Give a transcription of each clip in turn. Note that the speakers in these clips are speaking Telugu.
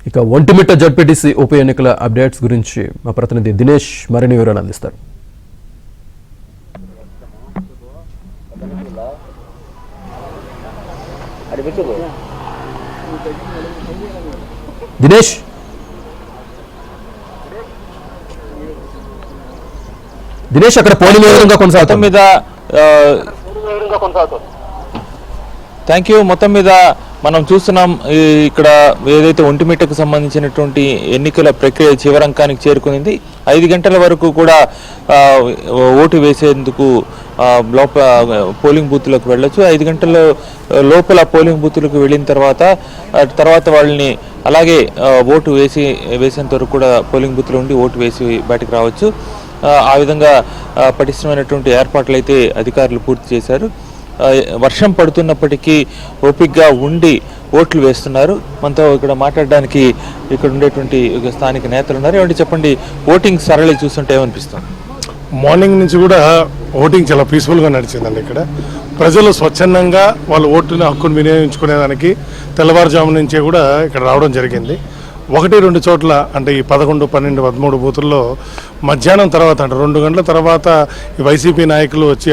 ఇక ఒంటిమిట్ట జడ్పీటీసీ ఉప ఎన్నికల అప్డేట్స్ గురించి మా ప్రతినిధి దినేష్ మరిన్ని వివరాలు అందిస్తారు. దినేష్ అక్కడ పోలింగ్ విధంగా కొనసాగుతుంది. Thank you. మొత్తం మీద మనం చూస్తున్నాం ఇక్కడ ఏదైతే ఒంటిమిట్టకు సంబంధించినటువంటి ఎన్నికల ప్రక్రియ చివరంకానికి చేరుకుంది. 5 గంటల వరకు కూడా ఓటు వేసేందుకు లోపల పోలింగ్ బూత్లకు వెళ్ళొచ్చు. 5 గంటల లోపల పోలింగ్ బూత్లకు వెళ్ళిన తర్వాత వాళ్ళని అలాగే ఓటు వేసేంత వరకు కూడా పోలింగ్ బూత్లో ఉండి ఓటు వేసి బయటకు రావచ్చు. ఆ విధంగా పటిష్టమైనటువంటి ఏర్పాట్లు అయితే అధికారులు పూర్తి చేశారు. వర్షం పడుతున్నప్పటికీ ఓపికగా ఉండి ఓట్లు వేస్తున్నారు. మనతో ఇక్కడ మాట్లాడడానికి ఇక్కడ ఉండేటువంటి స్థానిక నేతలు ఉన్నారు. ఏమంటే చెప్పండి, ఓటింగ్ సరళి చూస్తుంటే ఏమనిపిస్తుంది? మార్నింగ్ నుంచి కూడా ఓటింగ్ చాలా పీస్ఫుల్గా నడిచిందండి. ఇక్కడ ప్రజలు స్వచ్ఛందంగా వాళ్ళ ఓటుని హక్కును వినియోగించుకునేదానికి తెల్లవారుజాము నుంచే కూడా ఇక్కడ రావడం జరిగింది. 1-2 చోట్ల అంటే ఈ 11, 12, 13 బూతుల్లో మధ్యాహ్నం తర్వాత అంటే 2 గంటల తర్వాత ఈ వైసీపీ నాయకులు వచ్చి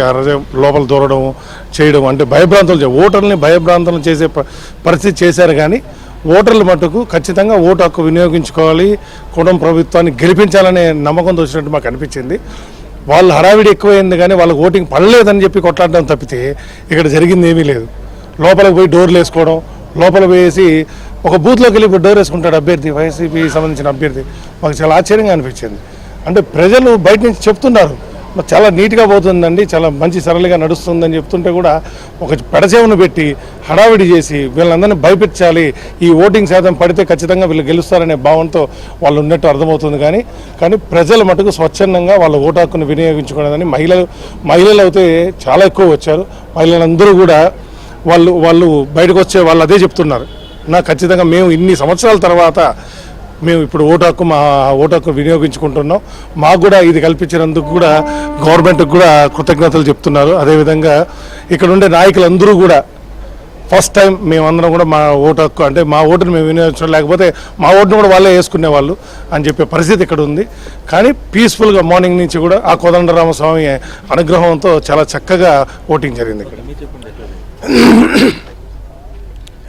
లోపల దూరడం చేయడం అంటే ఓటర్లని భయభ్రాంతులు చేసే పరిస్థితి చేశారు. కానీ ఓటర్ల మట్టుకు ఖచ్చితంగా ఓటు హక్కు వినియోగించుకోవాలి, కుటుంబ ప్రభుత్వాన్ని గెలిపించాలనే నమ్మకంతో వచ్చినట్టు మాకు అనిపించింది. వాళ్ళు హడావిడి ఎక్కువైంది కానీ వాళ్ళకి ఓటింగ్ పడలేదని చెప్పి కొట్లాడడం తప్పితే ఇక్కడ జరిగింది ఏమీ లేదు. లోపలికి పోయి డోర్లు వేసుకోవడం, లోపల వేసి ఒక బూత్లోకి వెళ్ళి డోర్ వేసుకుంటాడు అభ్యర్థి, వైసీపీ సంబంధించిన అభ్యర్థి. మాకు చాలా ఆశ్చర్యంగా అనిపించింది. అంటే ప్రజలు బయట నుంచి చెప్తున్నారు చాలా నీట్గా పోతుందండి, చాలా మంచి సరళిగా నడుస్తుందని చెప్తుంటే కూడా ఒక పెడచేవును పెట్టి హడావిడి చేసి వీళ్ళందరినీ భయపెట్టాలి, ఈ ఓటింగ్ శాతం పడితే ఖచ్చితంగా వీళ్ళు గెలుస్తారనే భావంతో వాళ్ళు ఉన్నట్టు అర్థమవుతుంది. కానీ ప్రజలు మటుకు స్వచ్ఛందంగా వాళ్ళ ఓటు హక్కును వినియోగించుకునేదని మహిళలు అయితే చాలా ఎక్కువ వచ్చారు. మహిళలందరూ కూడా వాళ్ళు బయటకు వచ్చే వాళ్ళు అదే చెప్తున్నారు, నాకు ఖచ్చితంగా మేము ఇన్ని సంవత్సరాల తర్వాత మేము ఇప్పుడు మా ఓటు హక్కు వినియోగించుకుంటున్నాం, మాకు కూడా ఇది కల్పించినందుకు కూడా గవర్నమెంట్కి కూడా కృతజ్ఞతలు చెప్తున్నారు. అదేవిధంగా ఇక్కడ ఉండే నాయకులందరూ కూడా ఫస్ట్ టైం మేమందరం కూడా మా ఓటు హక్కు అంటే మా ఓటును మేము వినియోగించడం, లేకపోతే మా ఓటును కూడా వాళ్ళే వేసుకునేవాళ్ళు అని చెప్పే పరిస్థితి ఇక్కడ ఉంది. కానీ పీస్ఫుల్గా మార్నింగ్ నుంచి కూడా ఆ కోదండరామస్వామి అనుగ్రహంతో చాలా చక్కగా ఓటింగ్ జరిగింది ఇక్కడ.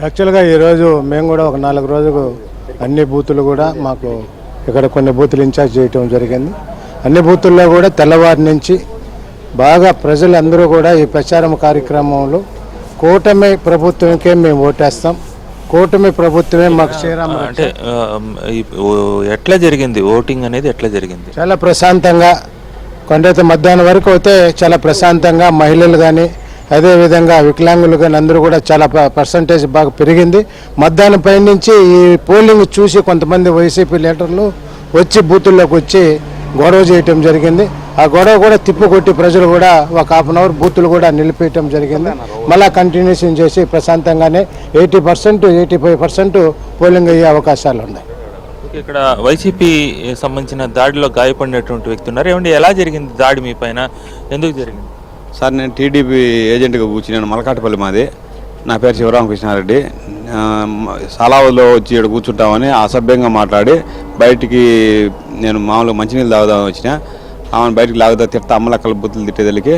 యాక్చువల్గా ఈరోజు మేము కూడా ఒక 4 రోజులు అన్ని బూతులు కూడా మాకు ఇక్కడ కొన్ని బూతులు ఇన్ఛార్జ్ చేయటం జరిగింది. అన్ని బూతుల్లో కూడా తెల్లవారి నుంచి బాగా ప్రజలందరూ కూడా ఈ ప్రచారం కార్యక్రమంలో కూటమి ప్రభుత్వంకే మేము ఓటేస్తాం, కూటమి ప్రభుత్వమే మాకు శ్రీరామ. అంటే ఎట్లా జరిగింది ఓటింగ్ అనేది? ఎట్లా జరిగింది? చాలా ప్రశాంతంగా, కొండైతే మధ్యాహ్నం వరకు అయితే చాలా ప్రశాంతంగా మహిళలు కానీ అదేవిధంగా వికలాంగులు కానీ అందరూ కూడా చాలా పర్సంటేజ్ బాగా పెరిగింది. మధ్యాహ్నం పై నుంచి ఈ పోలింగ్ చూసి కొంతమంది వైసీపీ లీడర్లు వచ్చి బూతుల్లోకి వచ్చి గొడవ చేయటం జరిగింది. ఆ గొడవ కూడా తిప్పుకొట్టి ప్రజలు కూడా ఒక ½ గంట బూతులు కూడా నిలిపేయటం జరిగింది. మళ్ళీ కంటిన్యూషన్ చేసి ప్రశాంతంగానే 80%, 85% పోలింగ్ అయ్యే అవకాశాలు ఉన్నాయి. ఇక్కడ వైసీపీ సంబంధించిన దాడిలో గాయపడినటువంటి వ్యక్తి ఉన్నారు. ఏమంటే ఎలా జరిగింది దాడి మీ పైన, ఎందుకు జరిగింది? సార్, నేను టీడీపీ ఏజెంట్గా కూర్చున్నాను. మలకాటపల్లి మాది. నా పేరు శివరామకృష్ణారెడ్డి. సాలావలో వచ్చి ఇక్కడ కూర్చుంటామని అసభ్యంగా మాట్లాడి బయటికి నేను మామూలుగా మంచినీళ్ళు తాగుదామని వచ్చిన. ఆమెను బయటికి లాగుదా తిడతా అమ్మలక్కల బుద్ధులు తిట్టేదలికి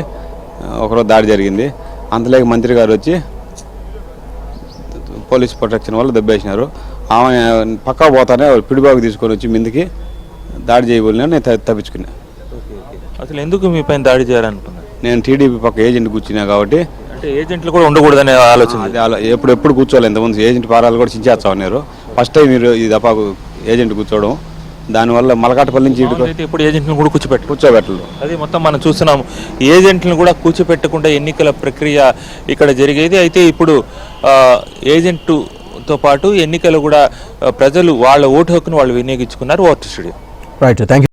ఒకరోజు దాడి జరిగింది. అంతలేక మంత్రి గారు వచ్చి పోలీస్ ప్రొటెక్షన్ వల్ల దెబ్బేసినారు. ఆమె పక్కా పోతానే పిడిబాగు తీసుకొని వచ్చి మీదికి దాడి చేయబోలినా నేను తప్పించుకున్నా. అసలు ఎందుకు మీ పైన దాడి చేయాలనుకున్నా? నేను టీడీపీ పక్క ఏజెంట్ కూర్చున్నా కాబట్టి. అంటే ఏజెంట్లు కూడా ఉండకూడదనే ఆలోచన? ఎప్పుడు కూర్చోవాలి, ఎంతమంది ఏజెంట్ పారాలు కూడా చించేస్తా ఉన్నారు. ఫస్ట్ టైం మీరు ఈ దఫా ఏజెంట్ కూర్చోవడం, దానివల్ల మలకాటపల్లి నుంచి ఇప్పుడు ఏజెంట్లను కూడా కూర్చోబెట్టలేదు. అది మొత్తం మనం చూస్తున్నాం. ఏజెంట్లను కూడా కూర్చోపెట్టకుండా ఎన్నికల ప్రక్రియ ఇక్కడ జరిగేది. అయితే ఇప్పుడు ఏజెంటుతో పాటు ఎన్నికలు కూడా ప్రజలు వాళ్ళ ఓటు హక్కును వాళ్ళు వినియోగించుకున్నారు. Vote studio. Right, thank you.